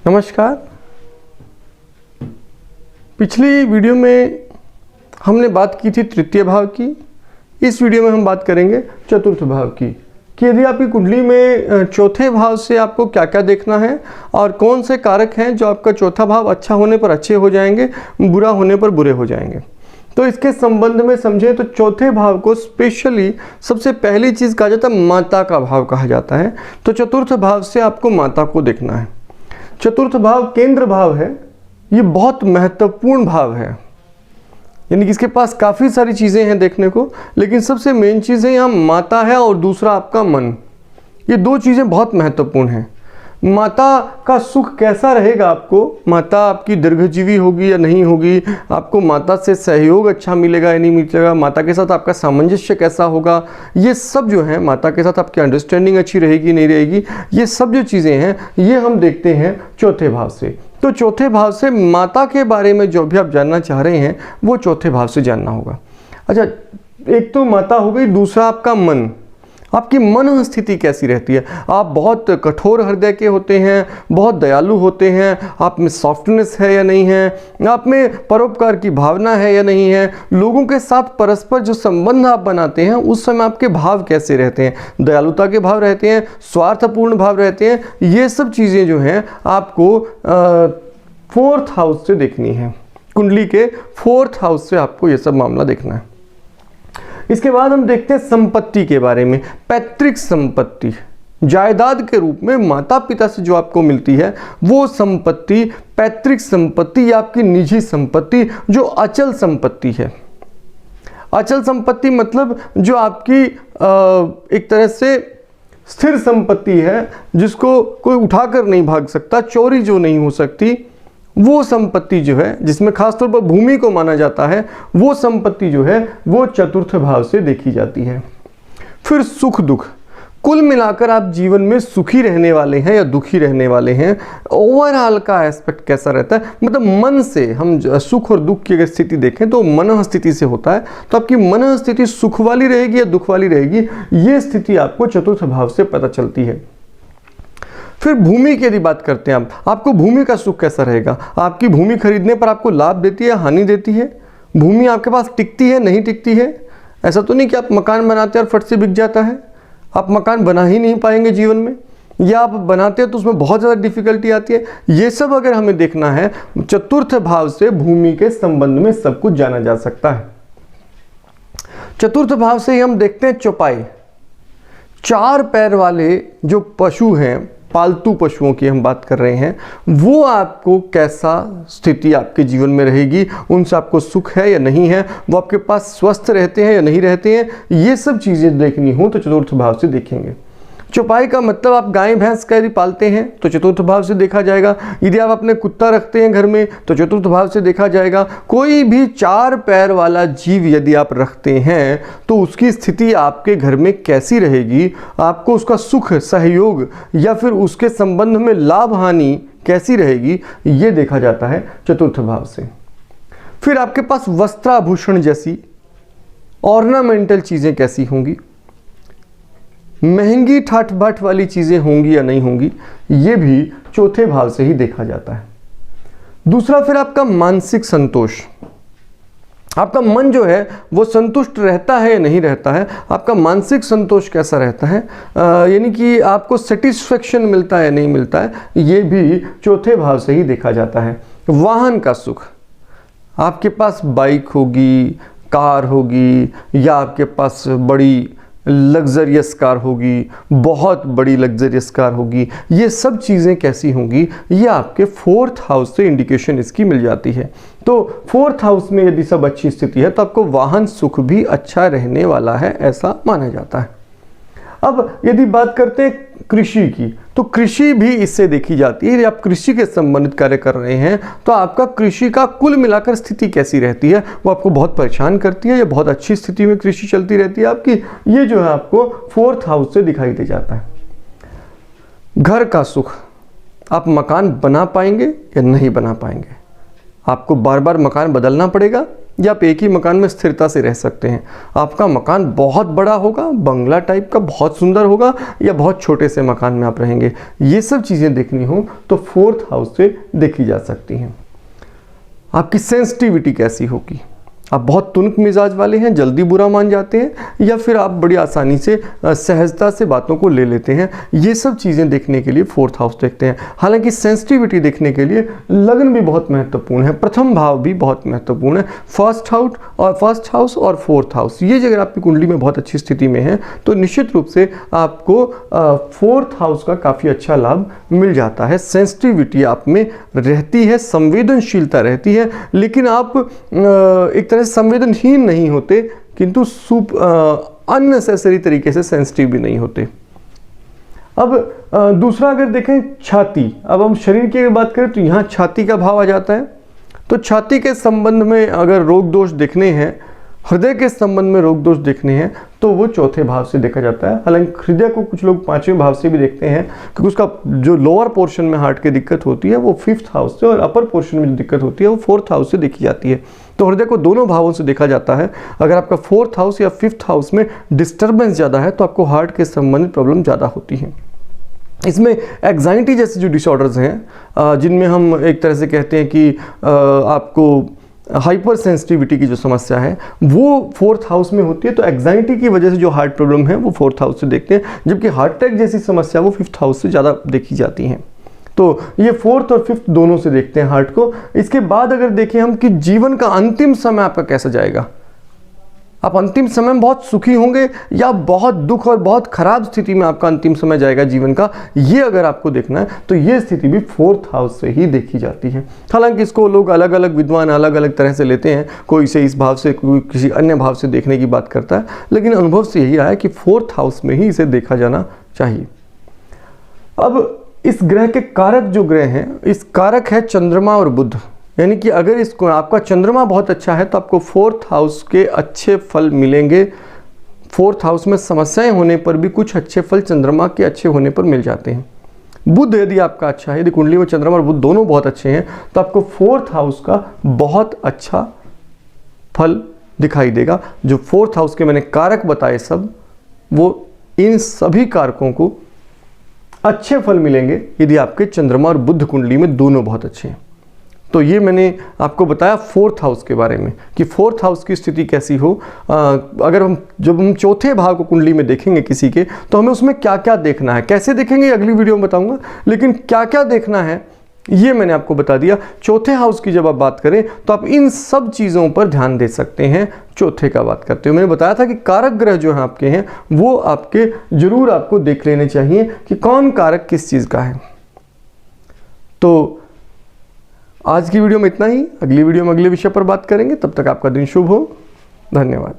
नमस्कार। पिछली वीडियो में हमने बात की थी तृतीय भाव की। इस वीडियो में हम बात करेंगे चतुर्थ भाव की कि यदि आपकी कुंडली में चौथे भाव से आपको क्या क्या देखना है और कौन से कारक हैं जो आपका चौथा भाव अच्छा होने पर अच्छे हो जाएंगे, बुरा होने पर बुरे हो जाएंगे। तो इसके संबंध में समझें तो चौथे भाव को स्पेशली सबसे पहली चीज़ कहा जाता है माता का भाव कहा जाता है। तो चतुर्थ भाव से आपको माता को देखना है। चतुर्थ भाव केंद्र भाव है, ये बहुत महत्वपूर्ण भाव है, यानी कि इसके पास काफ़ी सारी चीज़ें हैं देखने को, लेकिन सबसे मेन चीज़ है यहाँ माता है और दूसरा आपका मन। ये दो चीज़ें बहुत महत्वपूर्ण हैं। माता का सुख कैसा रहेगा, आपको माता आपकी दीर्घजीवी होगी या नहीं होगी, आपको माता से सहयोग अच्छा मिलेगा या नहीं मिलेगा, माता के साथ आपका सामंजस्य कैसा होगा, ये सब जो है माता के साथ आपकी अंडरस्टैंडिंग अच्छी रहेगी नहीं रहेगी, ये सब जो चीज़ें हैं ये हम देखते हैं चौथे भाव से। तो चौथे भाव से माता के बारे में जो भी आप जानना चाह रहे हैं वो चौथे भाव से जानना होगा। अच्छा, एक तो माता हो गई, दूसरा आपका मन। आपकी मन स्थिति कैसी रहती है? आप बहुत कठोर हृदय के होते हैं, बहुत दयालु होते हैं, आप में सॉफ्टनेस है या नहीं है, आप में परोपकार की भावना है या नहीं है, लोगों के साथ परस्पर जो संबंध आप बनाते हैं उस समय आपके भाव कैसे रहते हैं, दयालुता के भाव रहते हैं, स्वार्थपूर्ण भाव रहते हैं, ये सब चीज़ें जो हैं आपको फोर्थ हाउस से देखनी है। कुंडली के फोर्थ हाउस से आपको ये सब मामला देखना है। इसके बाद हम देखते हैं संपत्ति के बारे में। पैतृक संपत्ति, जायदाद के रूप में माता पिता से जो आपको मिलती है वो संपत्ति पैतृक संपत्ति या आपकी निजी संपत्ति जो अचल संपत्ति है। अचल संपत्ति मतलब जो आपकी एक तरह से स्थिर संपत्ति है, जिसको कोई उठाकर नहीं भाग सकता, चोरी जो नहीं हो सकती, वो संपत्ति जो है, जिसमें खासतौर पर भूमि को माना जाता है, वो संपत्ति जो है वो चतुर्थ भाव से देखी जाती है। फिर सुख दुख, कुल मिलाकर आप जीवन में सुखी रहने वाले हैं या दुखी रहने वाले हैं, ओवरऑल का एस्पेक्ट कैसा रहता है, मतलब मन से हम सुख और दुख की अगर स्थिति देखें तो मन स्थिति से होता है। तो आपकी मन स्थिति सुख वाली रहेगी या दुख वाली रहेगी, ये स्थिति आपको चतुर्थ भाव से पता चलती है। फिर भूमि की यदि बात करते हैं आपको भूमि का सुख कैसा रहेगा, आपकी भूमि खरीदने पर आपको लाभ देती है, हानि देती है, भूमि आपके पास टिकती है नहीं टिकती है। ऐसा तो नहीं कि आप मकान बनाते हैं और फट से बिक जाता है, आप मकान बना ही नहीं पाएंगे जीवन में, या आप बनाते हैं तो उसमें बहुत ज़्यादा डिफिकल्टी आती है। ये सब अगर हमें देखना है चतुर्थ भाव से भूमि के संबंध में सब कुछ जाना जा सकता है। चतुर्थ भाव से ही हम देखते हैं चौपाई। चार पैर वाले जो पशु हैं, पालतू पशुओं की हम बात कर रहे हैं, वो आपको कैसा स्थिति आपके जीवन में रहेगी, उनसे आपको सुख है या नहीं है, वो आपके पास स्वस्थ रहते हैं या नहीं रहते हैं, ये सब चीज़ें देखनी हो तो चतुर्थ भाव से देखेंगे। चौपाई का मतलब आप गाय भैंस का यदि पालते हैं तो चतुर्थ भाव से देखा जाएगा। यदि आप अपने कुत्ता रखते हैं घर में तो चतुर्थ भाव से देखा जाएगा। कोई भी चार पैर वाला जीव यदि आप रखते हैं तो उसकी स्थिति आपके घर में कैसी रहेगी, आपको उसका सुख सहयोग या फिर उसके संबंध में लाभ हानि कैसी रहेगी, ये देखा जाता है चतुर्थ भाव से। फिर आपके पास वस्त्राभूषण जैसी ऑर्नामेंटल चीज़ें कैसी होंगी, महंगी ठाठ बाट वाली चीज़ें होंगी या नहीं होंगी, ये भी चौथे भाव से ही देखा जाता है। दूसरा फिर आपका मानसिक संतोष, आपका मन जो है वो संतुष्ट रहता है या नहीं रहता है, आपका मानसिक संतोष कैसा रहता है, यानी कि आपको सेटिस्फेक्शन मिलता है या नहीं मिलता है, ये भी चौथे भाव से ही देखा जाता है। वाहन का सुख, आपके पास बाइक होगी, कार होगी, या आपके पास बड़ी लग्जरियस कार होगी, बहुत बड़ी लग्जरियस कार होगी, ये सब चीज़ें कैसी होंगी, ये आपके फोर्थ हाउस से इंडिकेशन इसकी मिल जाती है। तो फोर्थ हाउस में यदि सब अच्छी स्थिति है तो आपको वाहन सुख भी अच्छा रहने वाला है, ऐसा माना जाता है। अब यदि बात करते हैं कृषि की, तो कृषि भी इससे देखी जाती है। यदि आप कृषि के संबंधित कार्य कर रहे हैं तो आपका कृषि का कुल मिलाकर स्थिति कैसी रहती है, वो आपको बहुत परेशान करती है या बहुत अच्छी स्थिति में कृषि चलती रहती है आपकी, ये जो है आपको फोर्थ हाउस से दिखाई दे जाता है। घर का सुख, आप मकान बना पाएंगे या नहीं बना पाएंगे, आपको बार बार मकान बदलना पड़ेगा या आप एक ही मकान में स्थिरता से रह सकते हैं। आपका मकान बहुत बड़ा होगा, बंगला टाइप का बहुत सुंदर होगा, या बहुत छोटे से मकान में आप रहेंगे। ये सब चीज़ें देखनी हो तो 4th हाउस से देखी जा सकती हैं। आपकी सेंसिटिविटी कैसी होगी, आप बहुत तुनक मिजाज वाले हैं, जल्दी बुरा मान जाते हैं, या फिर आप बड़ी आसानी से सहजता से बातों को ले लेते हैं। ये सब चीज़ें देखने के लिए 4th हाउस देखते हैं। हालांकि सेंसिटिविटी देखने के लिए लगन भी बहुत महत्वपूर्ण है, प्रथम भाव भी बहुत महत्वपूर्ण है। फर्स्ट हाउस और 4th हाउस, ये अगर आपकी कुंडली में बहुत अच्छी स्थिति में है तो निश्चित रूप से आपको 4th हाउस का काफ़ी अच्छा लाभ मिल जाता है। सेंसिटिविटी आप में रहती है, संवेदनशीलता रहती है, लेकिन आप एक तरह संवेदनहीन नहीं होते, किंतु अननेसेसरी तरीके से सेंसिटिव भी नहीं होते। अब दूसरा अगर देखें छाती, अब हम शरीर की बात करें तो यहाँ छाती का भाव आ जाता है। तो छाती के संबंध में अगर रोग दोष देखने हैं, हृदय के संबंध में रोग दोष देखने हैं, तो वो 4थे भाव से देखा जाता है। हालांकि हृदय को कुछ लोग 5वें भाव से भी देखते हैं, क्योंकि उसका जो लोअर पोर्शन में हार्ट की दिक्कत होती है वो 5th हाउस से, और अपर पोर्शन में जो दिक्कत होती है वो 4th हाउस से देखी जाती है। तो हृदय को दोनों भावों से देखा जाता है। अगर आपका 4th हाउस या 5th हाउस में डिस्टर्बेंस ज़्यादा है तो आपको हार्ट के संबंधित प्रॉब्लम ज़्यादा होती है। इसमें एग्जाइटी जैसे जो डिसऑर्डर्स हैं, जिनमें हम एक तरह से कहते हैं कि आपको हाइपर सेंसिटिविटी की जो समस्या है वो 4th हाउस में होती है। तो एग्जाइटी की वजह से जो हार्ट प्रॉब्लम है वो 4th हाउस से देखते हैं, जबकि हार्ट अटैक जैसी समस्या वो 5th हाउस से ज़्यादा देखी जाती हैं। तो ये 4th और 5th दोनों से देखते हैं हार्ट को। इसके बाद अगर देखें हम कि जीवन का अंतिम समय आपका कैसा जाएगा, आप अंतिम समय में बहुत सुखी होंगे या बहुत दुख और बहुत खराब स्थिति में आपका अंतिम समय जाएगा जीवन का, ये अगर आपको देखना है तो ये स्थिति भी 4th हाउस से ही देखी जाती है। हालांकि इसको लोग अलग अलग विद्वान अलग अलग तरह से लेते हैं, कोई इसे इस भाव से, कोई किसी अन्य भाव से देखने की बात करता है, लेकिन अनुभव से यही आया कि 4th हाउस में ही इसे देखा जाना चाहिए। अब इस ग्रह के कारक जो ग्रह हैं, इस कारक है चंद्रमा और बुध। यानी कि अगर इसको आपका चंद्रमा बहुत अच्छा है तो आपको 4th हाउस के अच्छे फल मिलेंगे। 4th हाउस में समस्याएं होने पर भी कुछ अच्छे फल चंद्रमा के अच्छे होने पर मिल जाते हैं। बुध यदि आपका अच्छा है, यदि कुंडली में चंद्रमा और बुध दोनों बहुत अच्छे हैं तो आपको 4th हाउस का बहुत अच्छा फल दिखाई देगा। जो 4th हाउस के मैंने कारक बताए सब, वो इन सभी कारकों को अच्छे फल मिलेंगे यदि आपके चंद्रमा और बुध कुंडली में दोनों बहुत अच्छे हैं। तो ये मैंने आपको बताया 4th हाउस के बारे में कि 4th हाउस की स्थिति कैसी हो। अगर जब हम 4थे भाव को कुंडली में देखेंगे किसी के, तो हमें उसमें क्या क्या देखना है, कैसे देखेंगे अगली वीडियो में बताऊंगा, लेकिन क्या क्या देखना है ये मैंने आपको बता दिया। 4थे हाउस की जब आप बात करें तो आप इन सब चीज़ों पर ध्यान दे सकते हैं। 4थे का बात करते हुए मैंने बताया था कि कारक ग्रह जो हैं आपके हैं वो आपके जरूर आपको देख लेने चाहिए कि कौन कारक किस चीज़ का है। तो आज की वीडियो में इतना ही। अगली वीडियो में अगले विषय पर बात करेंगे। तब तक आपका दिन शुभ हो। धन्यवाद।